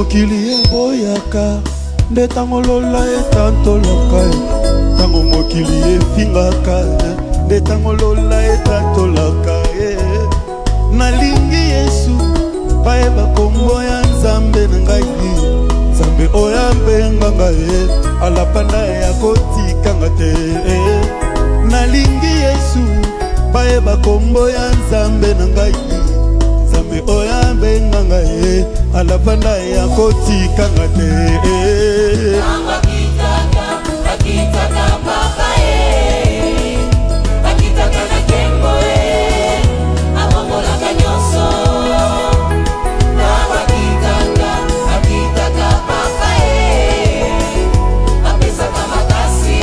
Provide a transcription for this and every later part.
mokili eboyaka nde tango lola etantolaka tango mokili efingaka nde tango lola etantolaka nalingi Yesu bayeba kombo ya Nzambe na ngai Nzambe oyo abenga ngai alapanda ya kotikanga te nalingi Yesu bayeba kombo ya Nzambe na ngai Nzambe oyo abenga ngai alapanda ya kotikanga te akitaka papa akitaka na kembo amongolaka nyonso akitaka papa apesaka makasi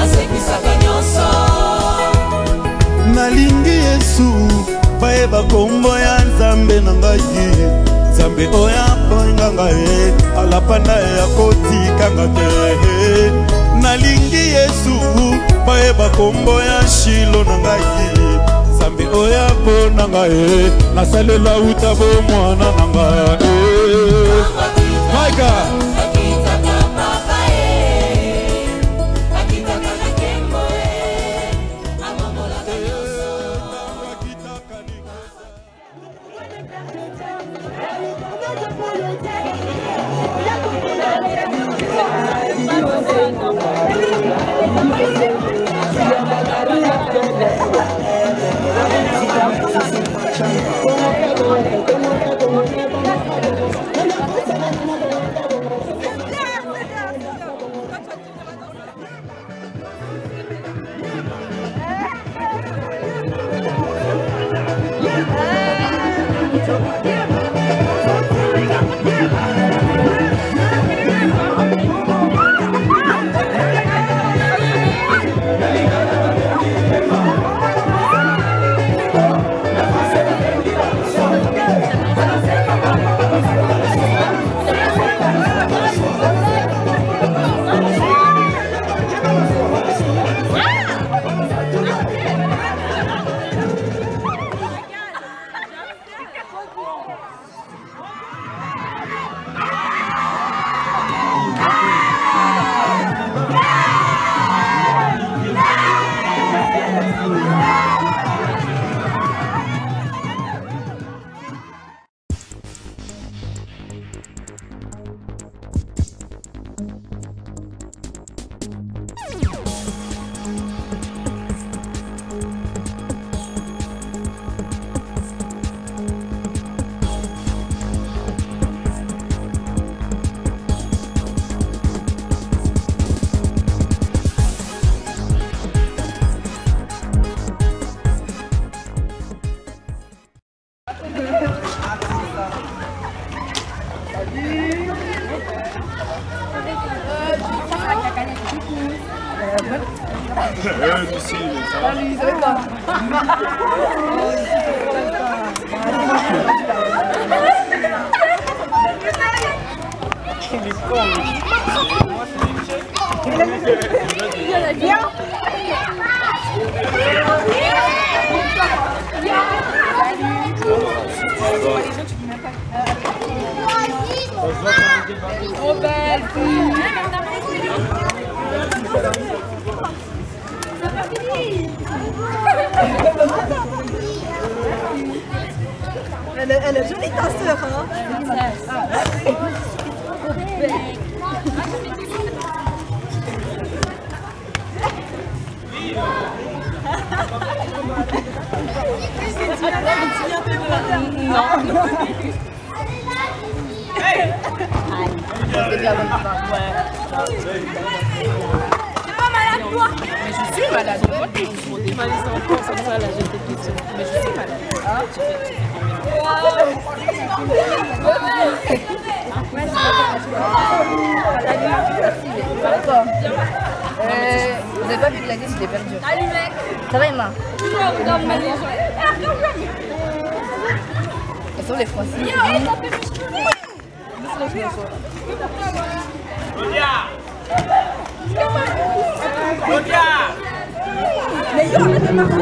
asekisaka nyonso nalingi Yesu bayeba kombo ya Nzambe na ngai Nzambe oyo abenga ngai alapanda ya kotikanga te nalingi Yesu bayeba kombo ya Shilo na ngai Nzambe oyo apona ngai nasalela uta bomwana na ngai my God Elle est jolie ta sœur, hein? Mais je suis malade. Pour dévaler ça encore, comme ça, là, j'ai des questions. Mais je suis malade. Vous n'avez pas vu Gladys, il est perdu. Salut mec. Ça va Emma? Elles sont les Français. Mais yo, arrête de marcher.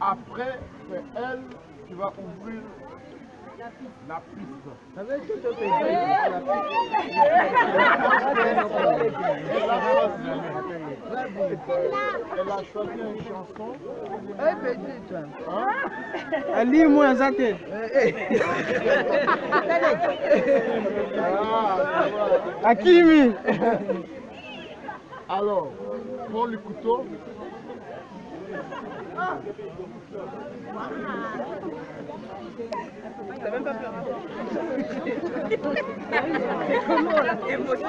Après, c'est elle qui va ouvrir la piste. Elle a choisi une chanson. Lis-moi ça. Akimi. Alors, prends le couteau. T'as même pas peur. Émotion.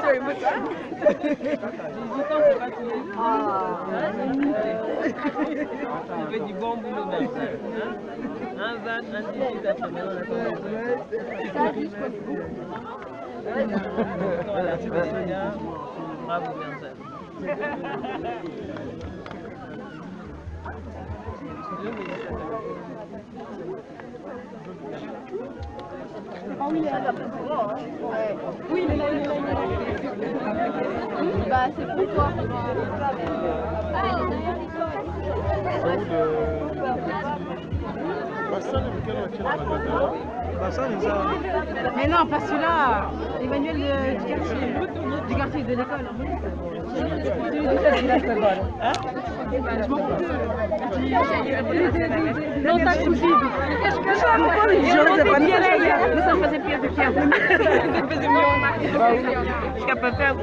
On fait du bon boulot même. Un 20, un 18 après maintenant la tu vas bien. Bravo, bien ça. Oui, il est là. Bah, c'est pour toi. Mais non, pas celui-là. Emmanuel du quartier de l'école. Non, t'as couché. Mais ça faisait pire de Pierre. Ça faisait mieux en marque. Je suis pas faire.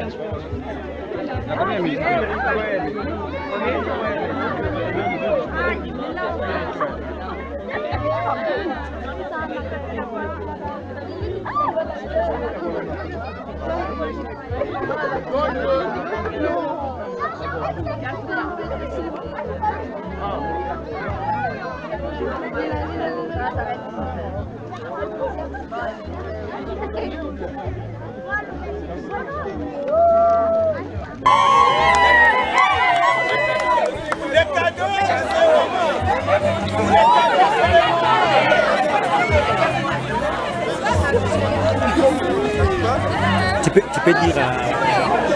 Tu peux dire,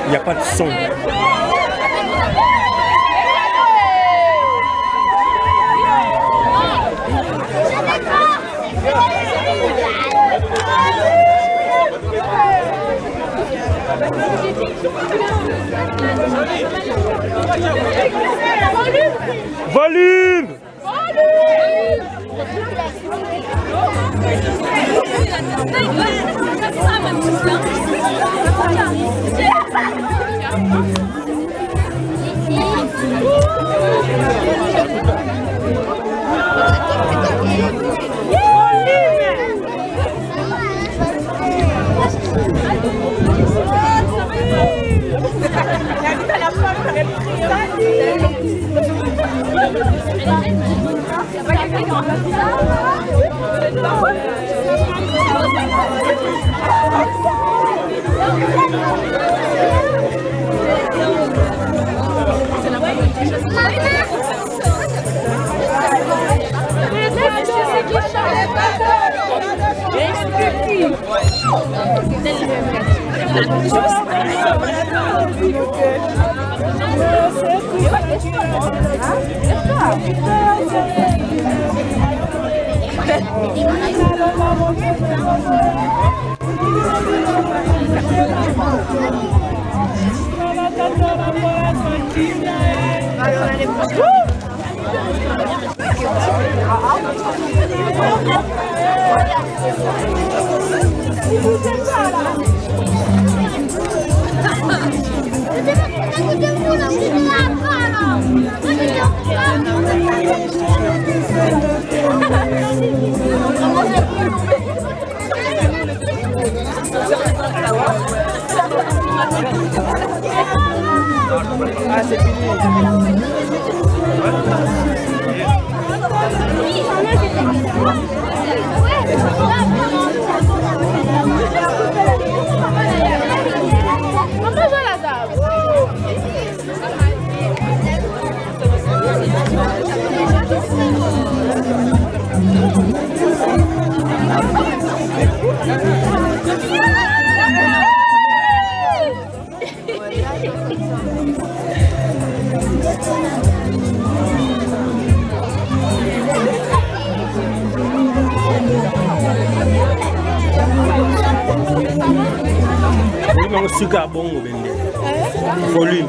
il n'y a pas de son. Volume! Ah, c'est fini. Non, sucre bon au bende. Volume.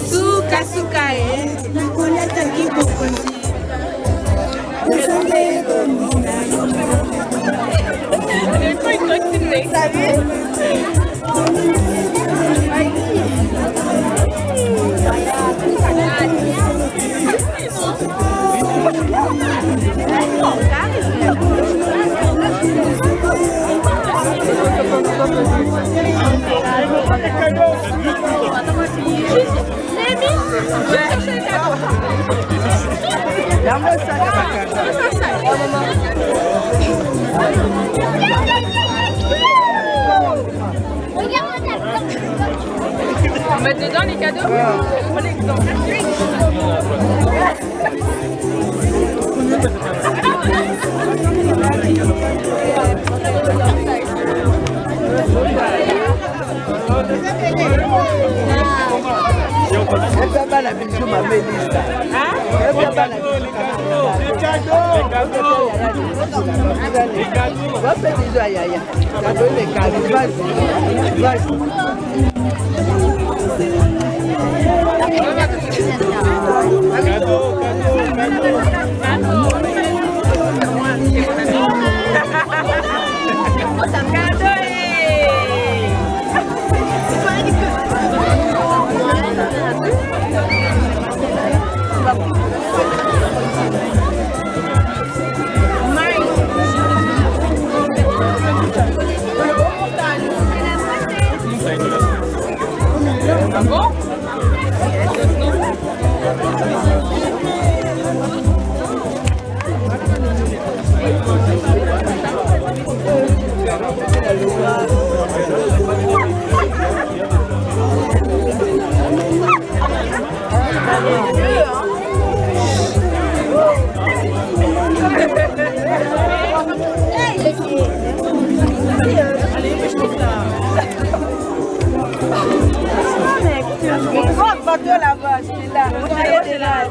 Suka suka nakoleta kibokonzi. On met dedans les cadeaux. Prenez exemple. La bisou m'a mis ça. Les cadeaux. Va faire des aïe. Cadeau les cadeaux. Vas-y. Ah bon? là-bas, c'est là. Regardez là.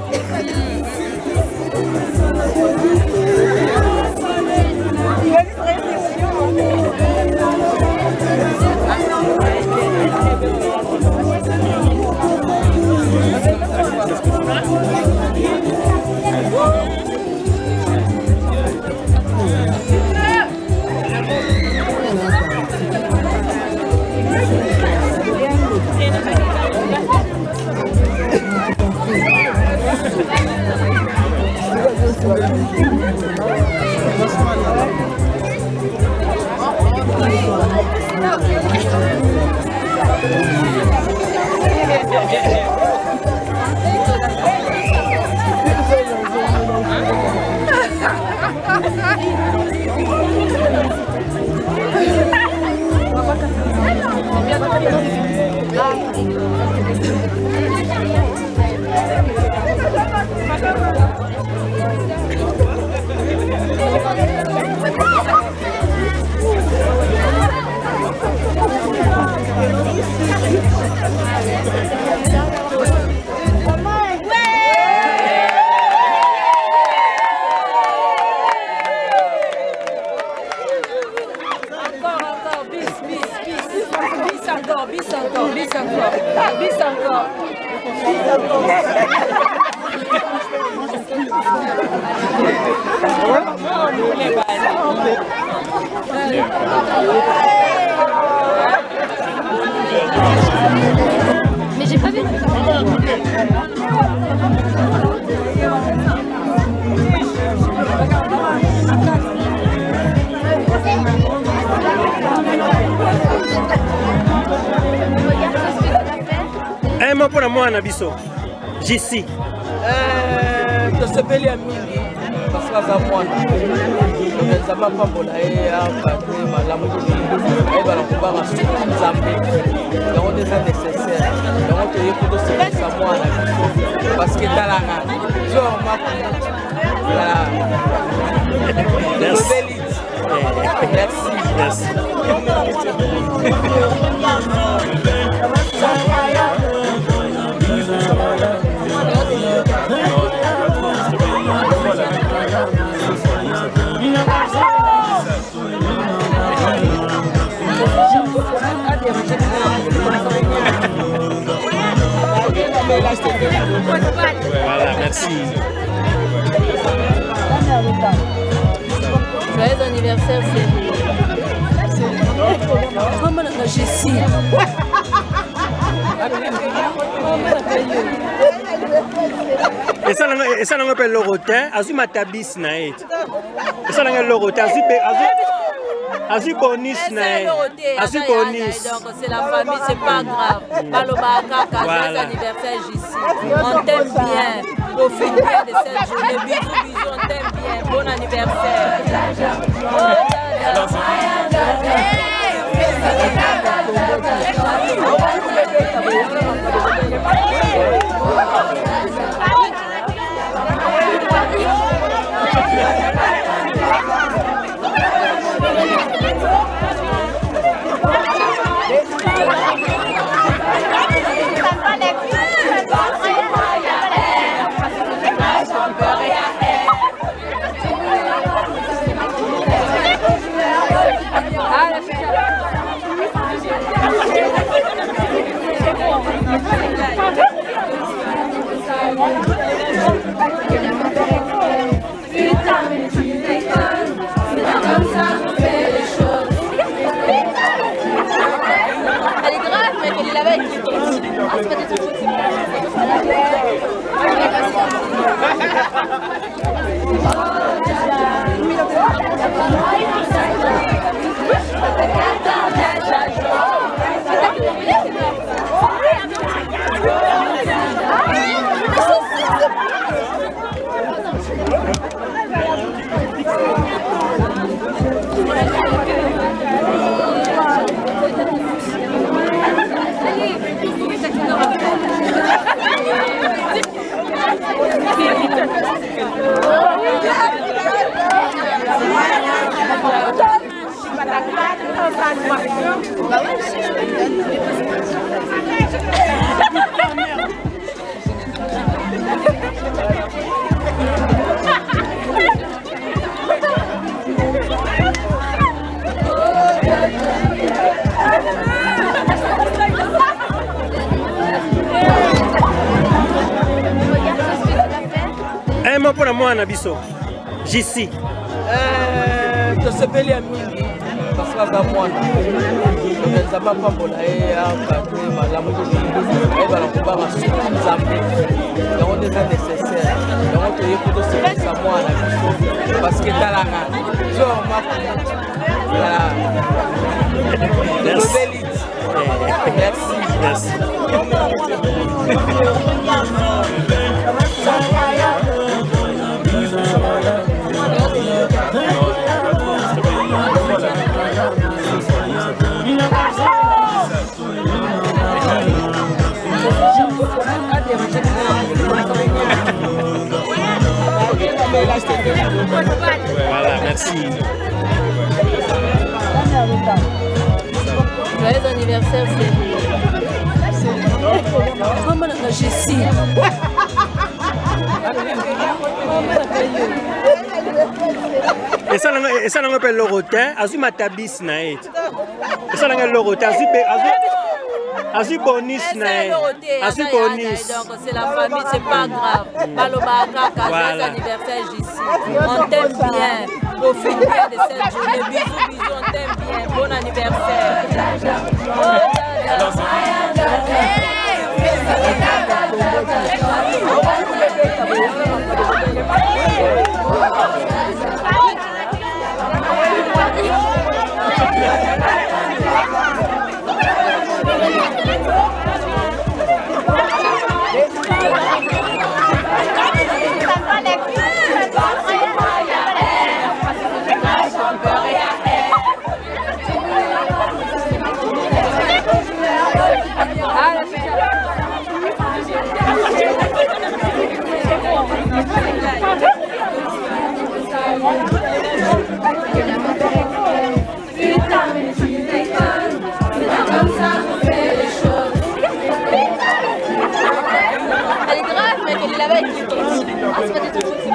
Mais j'ai pas vu. Un mot pour la moine, Bisso. Jessie. Je sais pas les amis. Parce que ça moi, ça va pas pour la la donc c'est nécessaire. Donc il faut que ça moi parce que dans la merci. Voilà, merci. Joyeux anniversaire, c'est comment la Jessie. Et ça on appelle l'orotin, azu matabis naet. Et ça on appelle l'orotin, azu bonus naet. Azu bonus. Donc c'est la famille, c'est pas grave. Balobaka, joyeux anniversaire Jessie. On t'aime bien. Profite bien de cette journée. Bisous, bisous, on t'aime bien. Bon anniversaire. Elle est grave, mais qu'elle est là-bas avec les petits. Ah, c'est pas des trucs aussi. Un mot pour la moi, Nabiso. J'ici. tosepeli ya mingi parce que aza mwana nzambe apambola ye akate malamu ayebala kobanga suki nzambe yango nde eza nécessaire yango toyebi tosepelisa mwana biso parce que talanga tolobeli merci Voilà, merci. Joyeux anniversaire, c'est comment on a Jessie. Et ça on appelle le rotin, azui matabis naet. Et ça on appelle le rotin, azui bonus naet. Azui bonus. Donc c'est la famille, c'est pas grave. Balobaka, joyeux anniversaire Jessie. On t'aime bien. Profite bien de cette journée. Bisous, bisous, on t'aime bien. Bon anniversaire. Elle est grave, mais qu'elle est là-bas avec les petits. Ah, c'est pas des trucs aussi.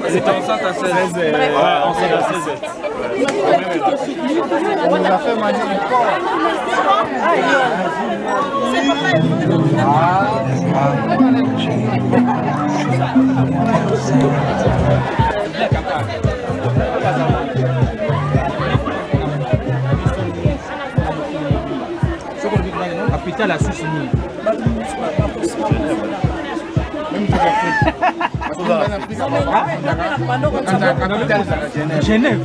C'était enceinte à 16. Ouais, enceinte à 16. On nous a fait manier le corps. Capital à Soussini. Genève.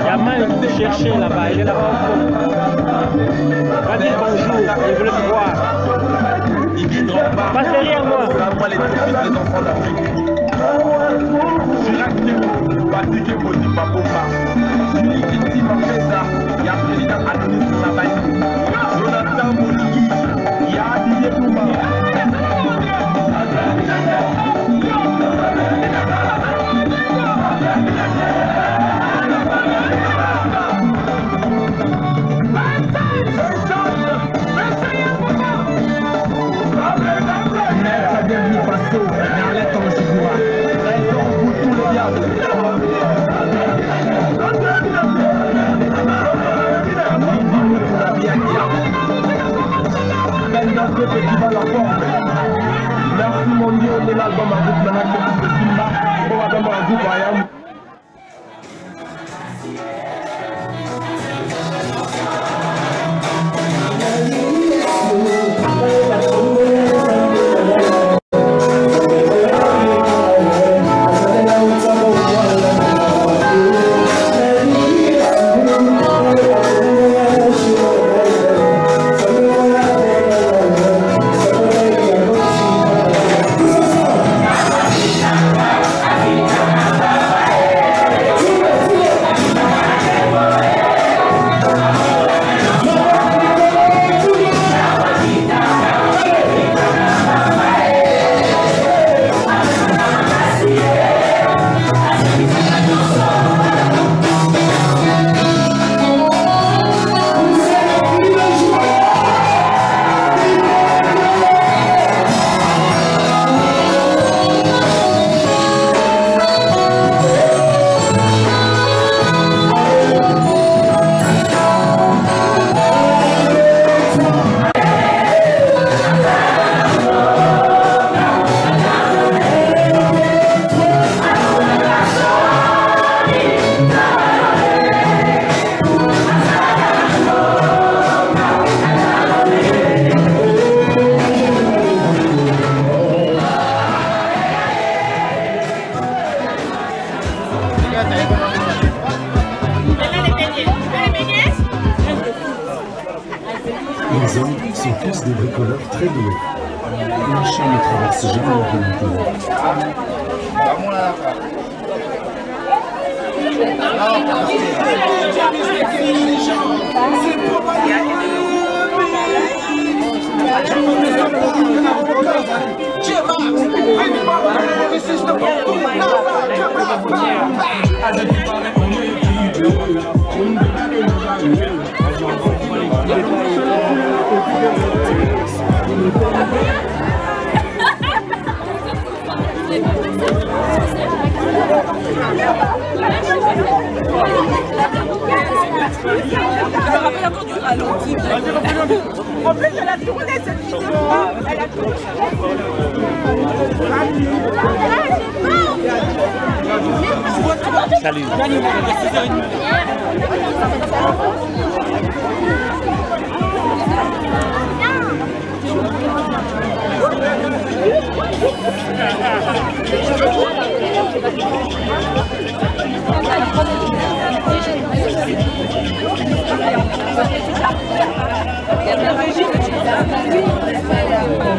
Yaman est cherché là-bas, il est là-bas au fond. Va dire bonjour, il veut le voir. Passe derrière moi. Les enfants d'Afrique. Chirac Théo, Patrick Ebodi Baboma, Julie Kitty Mapesa, ya président Adonis Nabani, Jonathan Moliki, ya Didier Touma. Merci mon Dieu de l'album à vous de la Simba, pour avoir un groupe voyant. Les hommes sont tous des bricoleurs très doués. Un chien ne traverse jamais leur volonté. En plus, elle a tourné cette vidéo. Elle a tourné. Salut. Il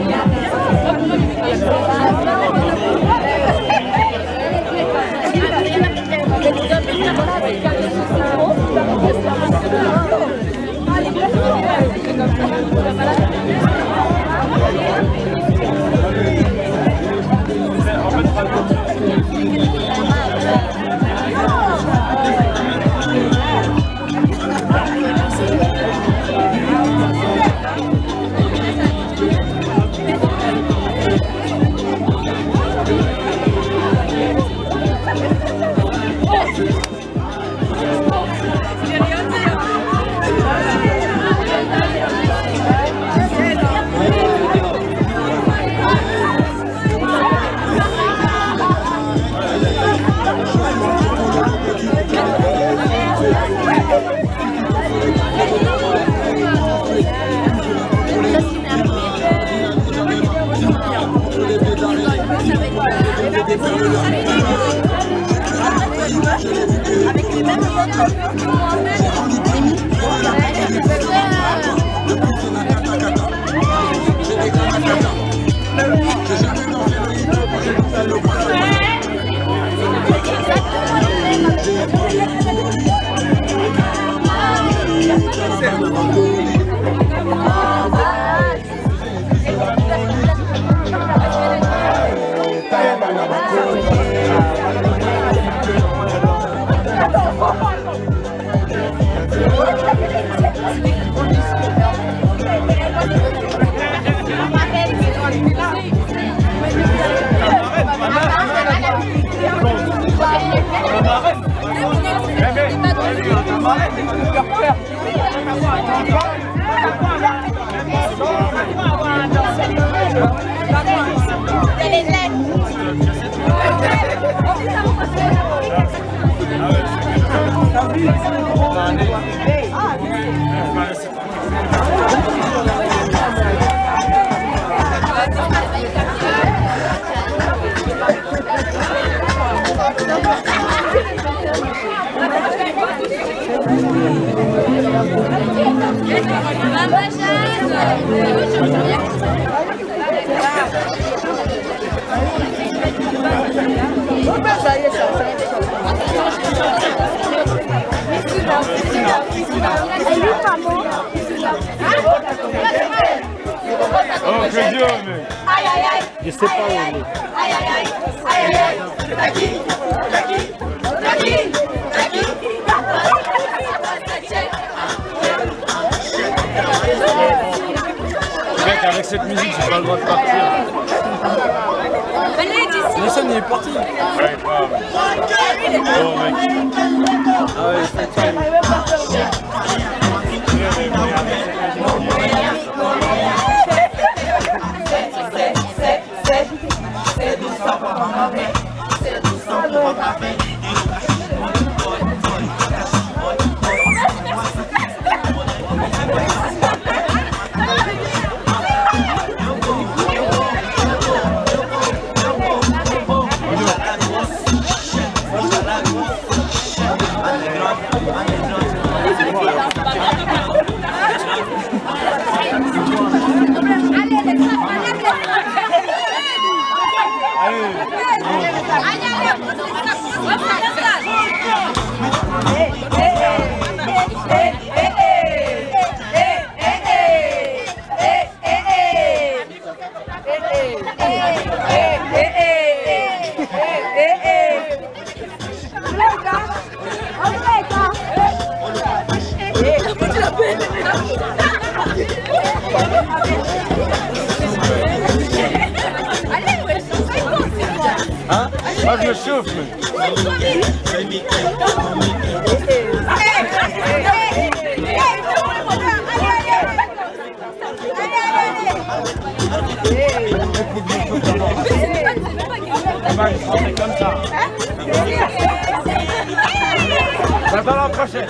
y a Avec les mêmes coiffures que moi-même. Oh, que Dieu, mec. Je sais pas où on est. Mec, avec cette musique, j'ai pas le droit de partir. Nelson, il est parti. Ouais, grave. Oh, mec. Ah ouais, c'est ça. Hein? Moi je me chauffe, mais... On est comme ça. J'attends la prochaine.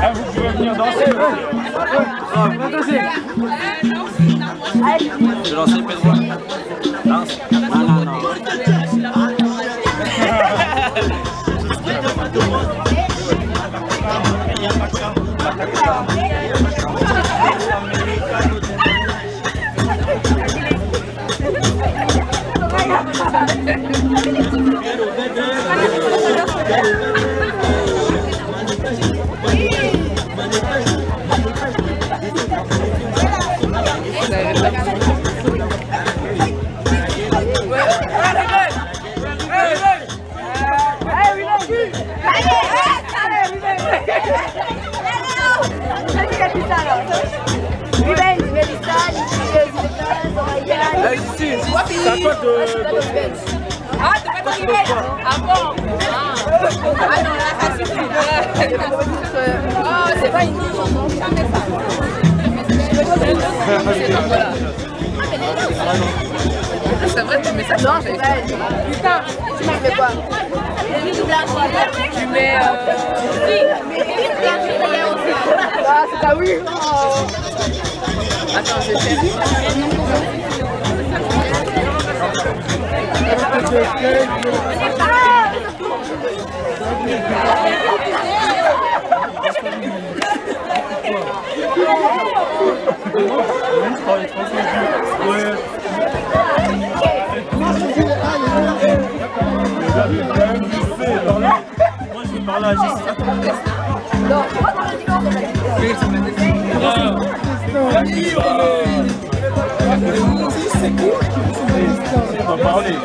Ah, vous pouvez venir danser. Ah, viens danser. Je vais lancer Pedro. Danse. Non. C'est à toi de... Ah, t'es pas arrivé. Ah bon? Ah non, là, c'est plus. Oh, c'est pas une chanson. C'est vrai, tu mets ça. Non, c'est vrai. Putain, tu mets quoi? Tu mets. Ah, c'est pas oui. Attends, je vais faire. On va parler.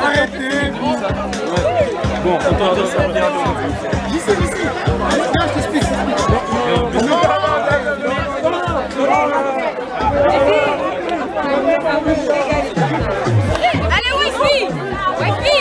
Arrêtez. Bon, on t'entend ça. Allez, Wi-Fi! Wi-Fi!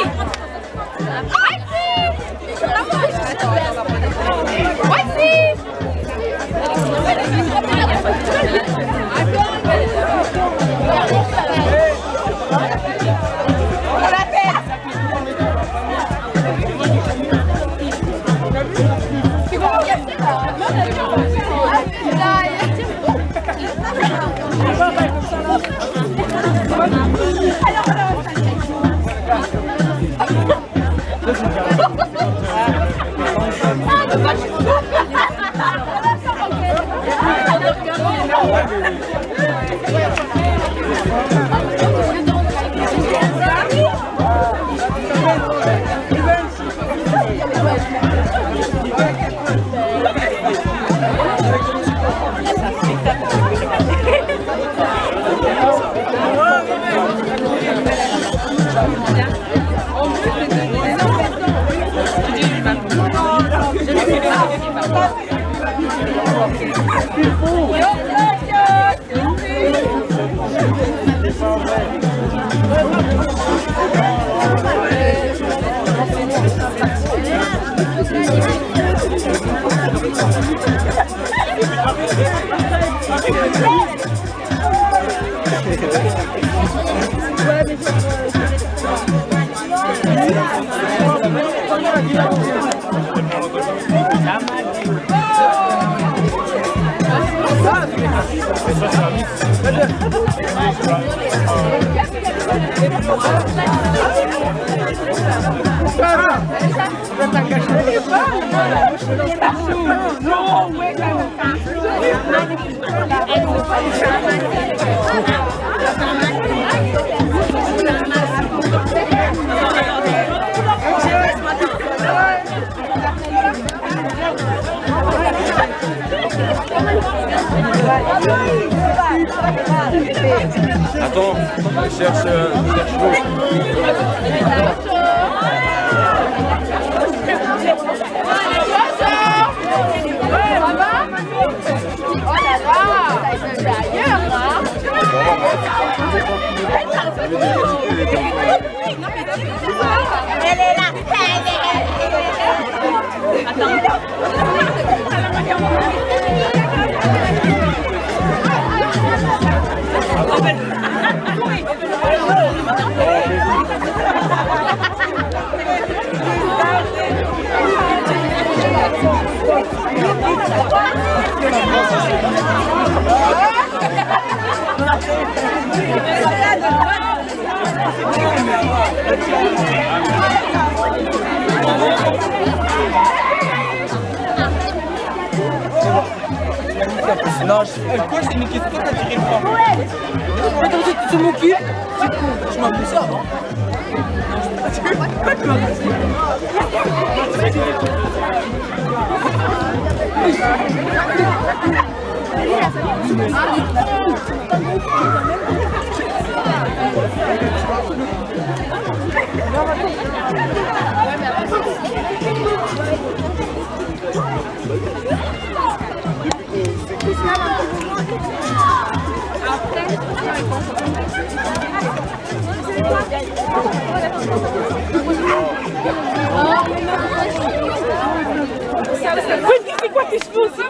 Attends, je cherche l'eau. Elle est là. Non, quoi, c'est une question qui a tiré le fond. Attends, c'est mon cul. Je m'en fous ça, non? C'est quoi tes cheveux aussi?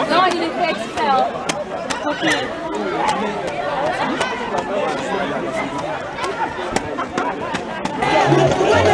Non, il est fait exprès. Ok. What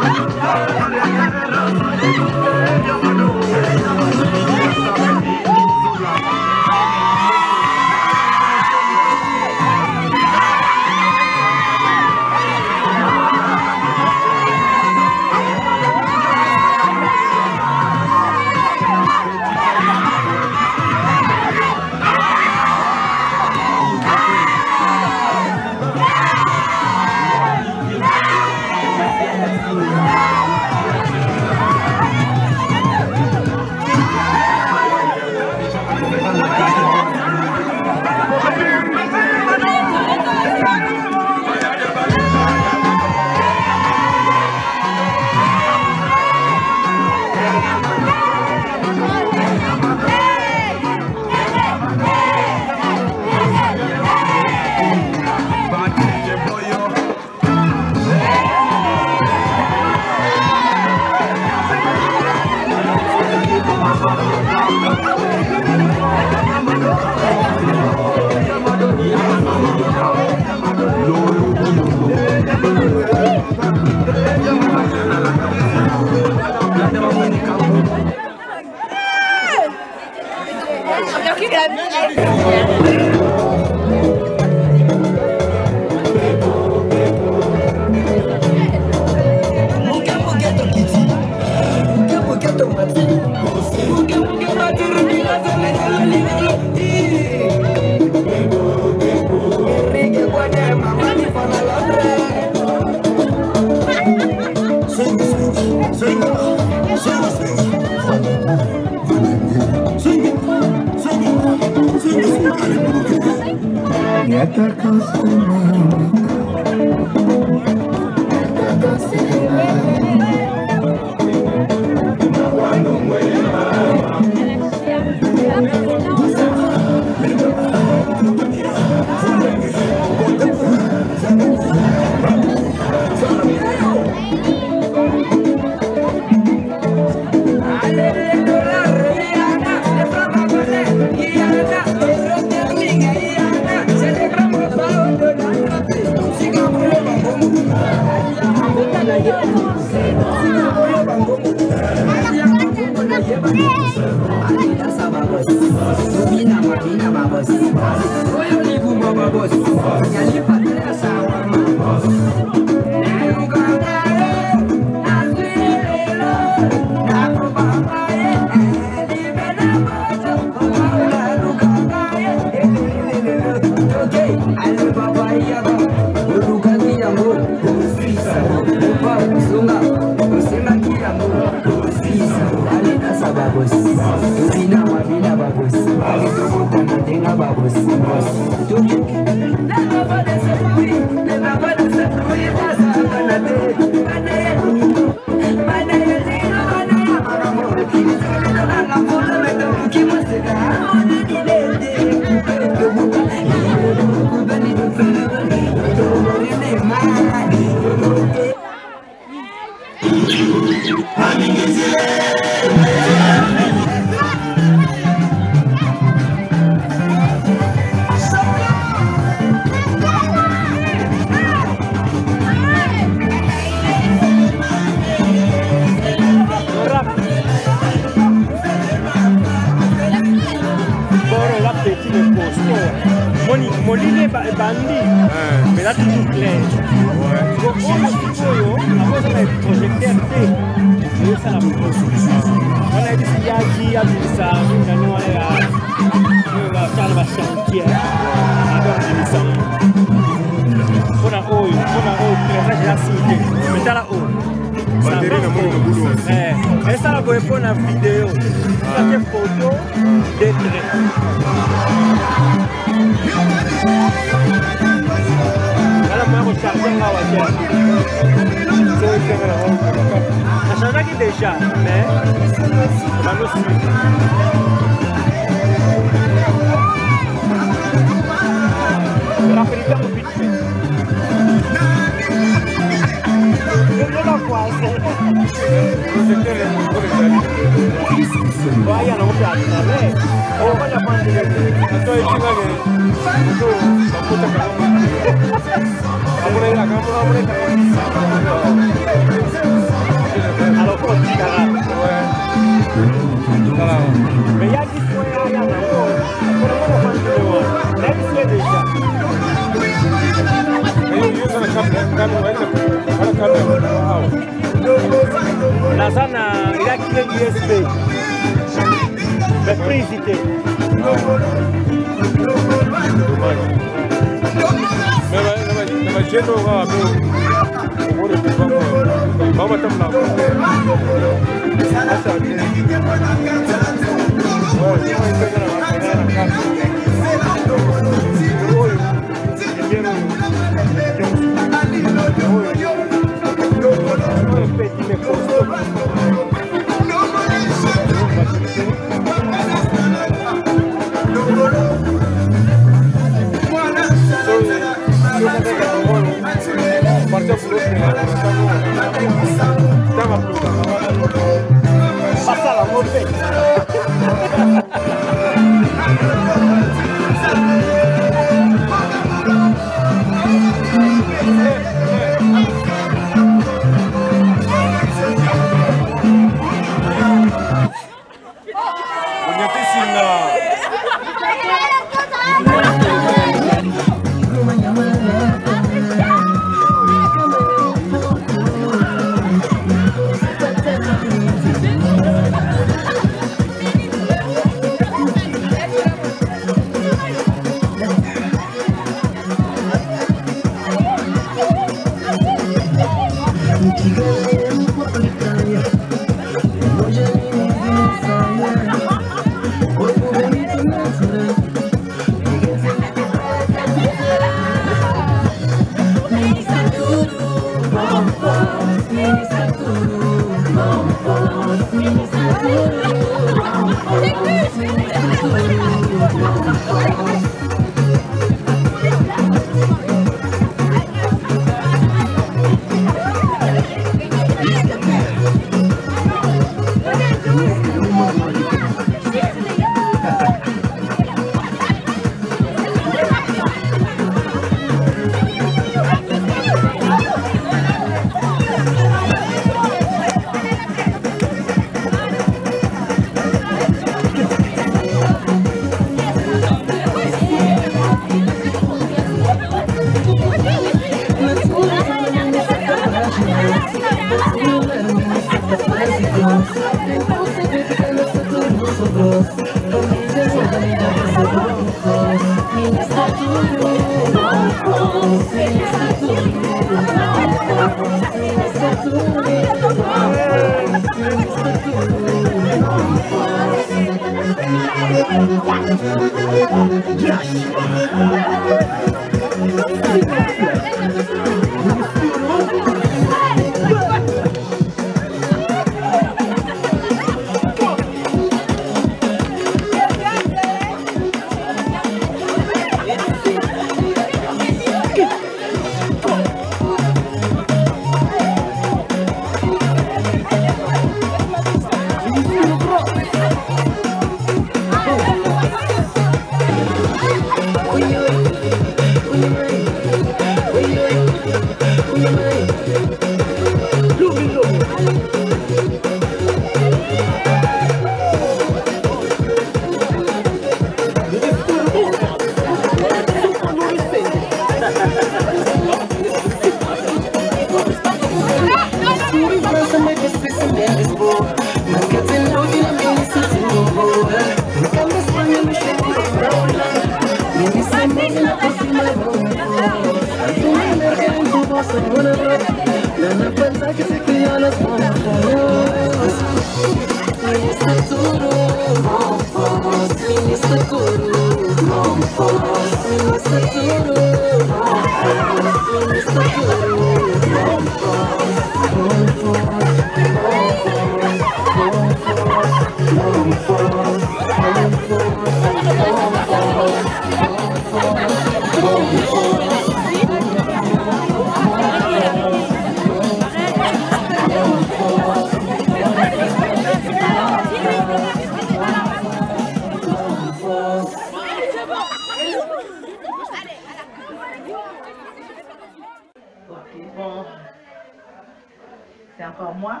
C'est encore moi.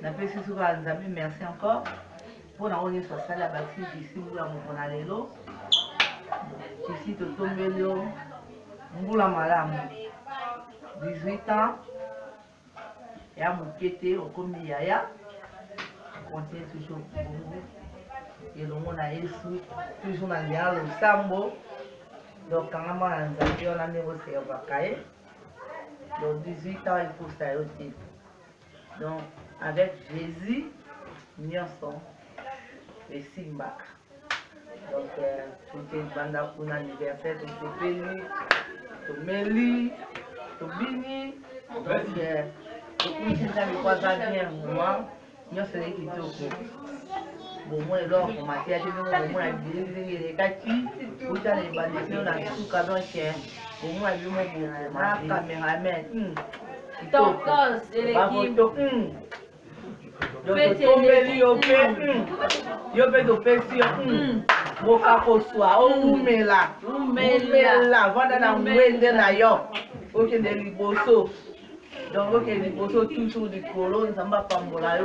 Merci encore. Pour la on est sur ça la batterie ici où on a les lots. Ici tout tomber l'eau. Mboula madame. 18 ans. Et à mon kété au commis yaya. On continue toujours pour vous. Et le monde a toujours dans le sambo. Donc quand on a négocié au Bakaye. Donc 18 ans, il faut ça aussi. Donc avec Jésus, nous sommes les Simba. Donc tout est pendant pour l'anniversaire, tout est béni, tout Méli, tout Bini. Donc nous sommes les trois amis, moi, nous sommes les qui sont bon, moi, alors, on m'a dit, au moins, les kaki, ou t'as les bandits, on a tout cadeau cher. Au moins, je me caméraman. Ton cause de l'équipe. Yo peux te faire sur Moka Koswa, Oumela, Vanda na Mwende na yo, ok, de Liboso. Donc, ok, Liboso, toujours du Colo, nous sommes pas Pambola,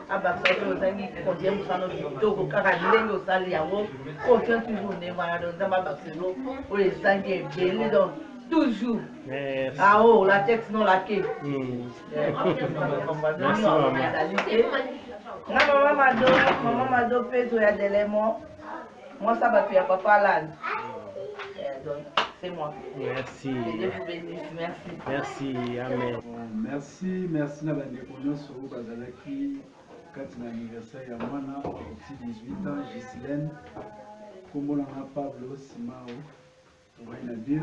Abaxo, nous avons continué à nous faire au Carabin, au Saliao, continue toujours, nous sommes pas Baxelo, pour les Sangues, Belé, donc, toujours. Ah, oh, la texte non la quai. Merci, maman Mado, Pedro, il y a des éléments. Moi, ça va faire papa là. Donc, c'est moi. Merci. Que Dieu vous bénisse. Merci. Merci. Amen. Merci na bandekono sur Bazalaki. Quand l'anniversaire ya mwana petit 18 ans Gislaine. Kombo na Pablo Simao. On va y dire.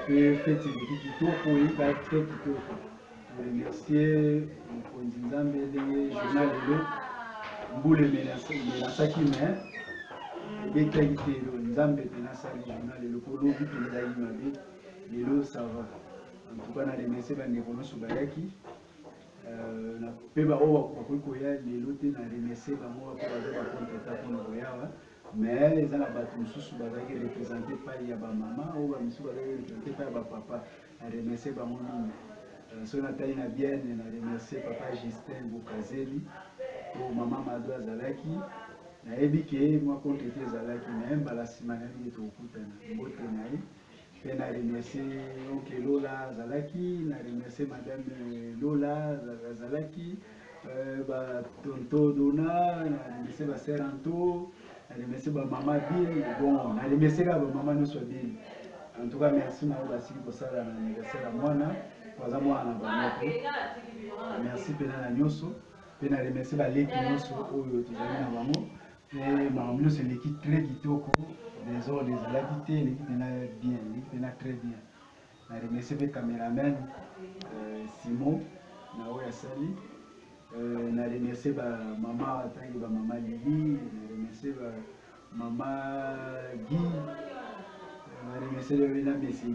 Fête kitoko ika très kitoko. Remercier mokonzi nzambe ndenge journal lelo mbule menasaki me ebetaki te lelo nzambe mpe nasali journal lelo po lobi mpe ezali mabe lelo ça va. En tout cas na remercier bandeko nyonso bayaki mpe baoyo bakoki koya lelo te na remercier bango mpo baza bakonteta mpona koyawa mais eza na bato mosusu bazalaki représente epai ya bamama oyo bamisusu bazalaki représente epai ya bapapa na remercier bango mingi. Soki natali na biene na remercier papa Justin Bokazeli po mama Mado azalaki nayebi ke mwa contre te ezalaki naye mbala nsima nayebi tokokutana mbote na ye mpe na remercier onke Lola azalaki na remercier madame Lola azalaki batonto Dona na remercier baser Anto Je remercie ma maman Bill. Bon, je remercie ma maman nous soit Bill. En tout cas, merci pour ça l'anniversaire à moi. Merci Pena Nyoso. Pena remercie l'équipe Nyoso où tu as mis maman. Et maman c'est l'équipe très kitoko. Les ordres, les alabités, l'équipe est bien, l'équipe est très bien. Je remercie le caméraman Simon, Naoya Sali. Je remercie maman maman Lili, je remercie maman Guy. Je remercie le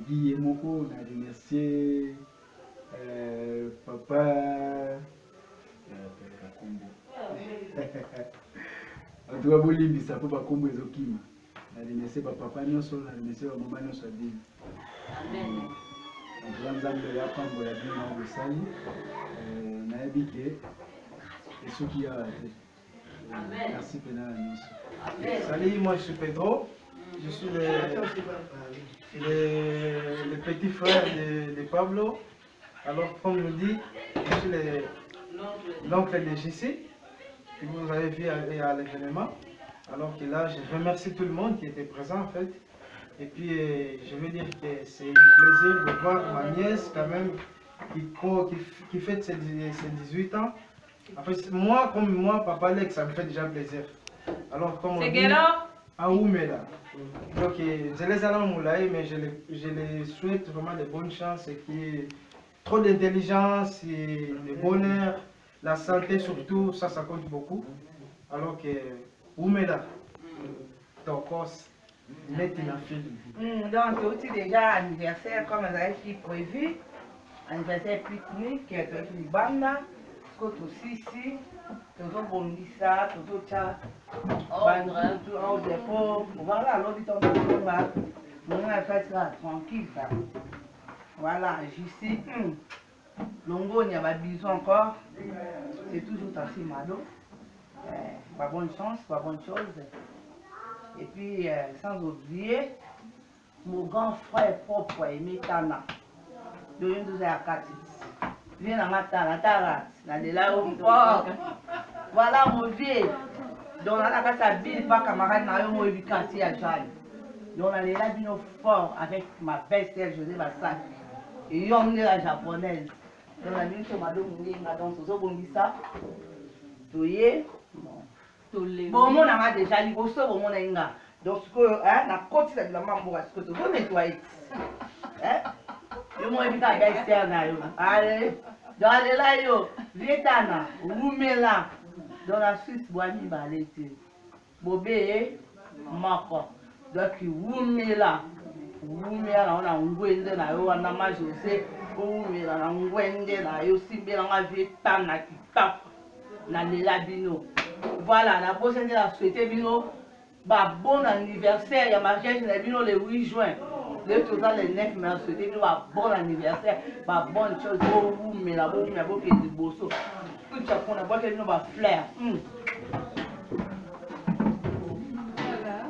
Guy et Moko, je remercie papa. En tout cas, Bolimbi, ça peut pas combo les okima. Je remercie papa Nyoso, je remercie maman Nyoso Adil. Amen. En tout cas, nous avons appris à dire dans le sali. Nous avons dit que et ce qui a été. Merci Pena Nyoso. Salut, moi je suis Pedro. Je suis le petit frère de Pablo. Alors, comme nous dit, je suis l'oncle de JC, que vous avez vu à l'événement. Alors que là, je remercie tout le monde qui était présent en fait. Et puis, je veux dire que c'est un plaisir de voir ma nièce quand même qui fête ses 18 ans. En fait, moi, comme moi, Papa Alex, ça me fait déjà plaisir. Alors, comme on dit, à Oumela. Donc, je les ai à Moulaï, mais je les souhaite vraiment de bonnes chances et qu'il y ait trop d'intelligence et de bonheur, la santé surtout, ça compte beaucoup. Alors que Oumela, ton corps, mettez ma fille. Donc, aussi déjà anniversaire comme elle a été prévu, anniversaire pique-nique, qui est une bande. Côté aussi ici, toujours bonissa, toujours tcha, au dépôt. Voilà, alors du temps de combat, on a fait ça tranquille. Ça. Voilà, ici, Longo, il y a pas besoin encore. C'est toujours assez malo. Pas bonne chance, pas bonne chose. Et puis, sans oublier, mon grand frère propre, Metana, de une de à 4. Viens à Matana, Tarat, là où voilà mon vieux. Donc, on a la sa bille, pas camarade, n'a eu mon quartier à Jeanne. Donc, on a là bien fort avec ma belle-sœur José Bassak. Et on est la japonaise. Donc, on a vu que madame Madame Soso Bongissa. Toye. Bon, on a déjà dit, bon, ça, bon, on a une gars. Donc, ce que, hein, la côte, c'est de la mambo, ce que tu veux nettoyer. Hein? Yo mo ebika best-seller na yo. Allez, dans les là yo, Vietana, Oumela, dans la Suisse boami balete. Bobé mako. Donc Oumela. Oumela on a ngwende na yo na majose, Oumela na ngwende na yo simbela nga Vietana ki tap na lela bino. Voilà, la prochaine la souhaiter bino ba bon anniversaire ya mariage na bino le 8 juin. Le total les 9 mai, souhaiter un bon anniversaire, une bonne chose, mais la bonne chose, c'est du bosso. Tout ça qu'on a pas que nous va flair. Voilà.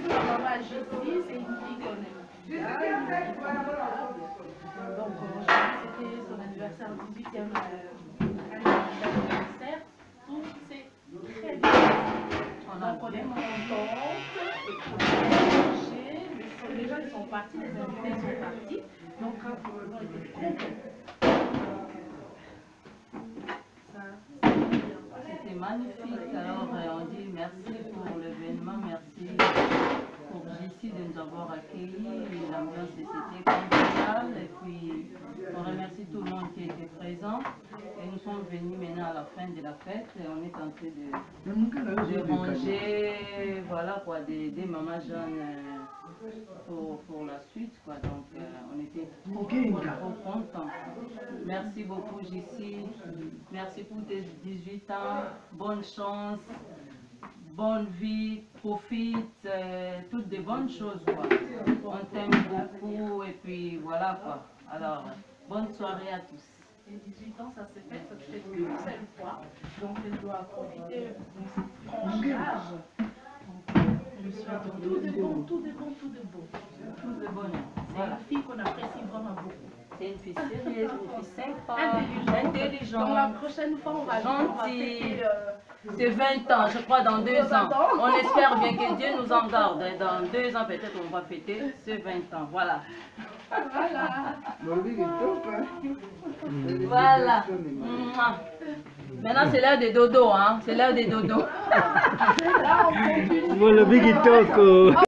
Maman Jessie, c'est une fille qu'on aime bien. Donc c'était son anniversaire, 18e anniversaire. Tout c'est très bien. Donc on est contente. Les gens ils sont partis, les invités sont partis, donc quand on était contents. C'était magnifique, alors on dit merci pour l'événement, merci pour JC de nous avoir accueillis, l'ambiance c'était convivial et puis on remercie tout le monde qui était présent et nous sommes venus maintenant à la fin de la fête et on est en train de ranger, voilà quoi, des mamans jeunes pour la suite quoi, donc on était trop contents. Merci beaucoup JC, merci pour tes 18 ans, bonne chance. Bonne vie, profite, toutes des bonnes choses quoi. On t'aime beaucoup et puis voilà quoi. Alors, bonne soirée à tous. Et 18 ans, ça s'est fait, ça se fait une seule fois. Donc elle doit profiter de cette tranche d'âge. Je suis tout de bon, tout de bon, tout de bon. Tout de bon. C'est une fille qu'on apprécie vraiment beaucoup. C'est une fille sérieuse, une fille sympa, intelligente. intelligente. Donc la prochaine fois, on va gentille. c'est 20 ans, je crois, dans 2 ans. On espère bien que Dieu nous en garde. Dans 2 ans, peut-être, on va fêter ces 20 ans. Voilà. Voilà. Maintenant, c'est l'heure des dodos, hein. C'est l'heure des dodos. Bon, le big toko.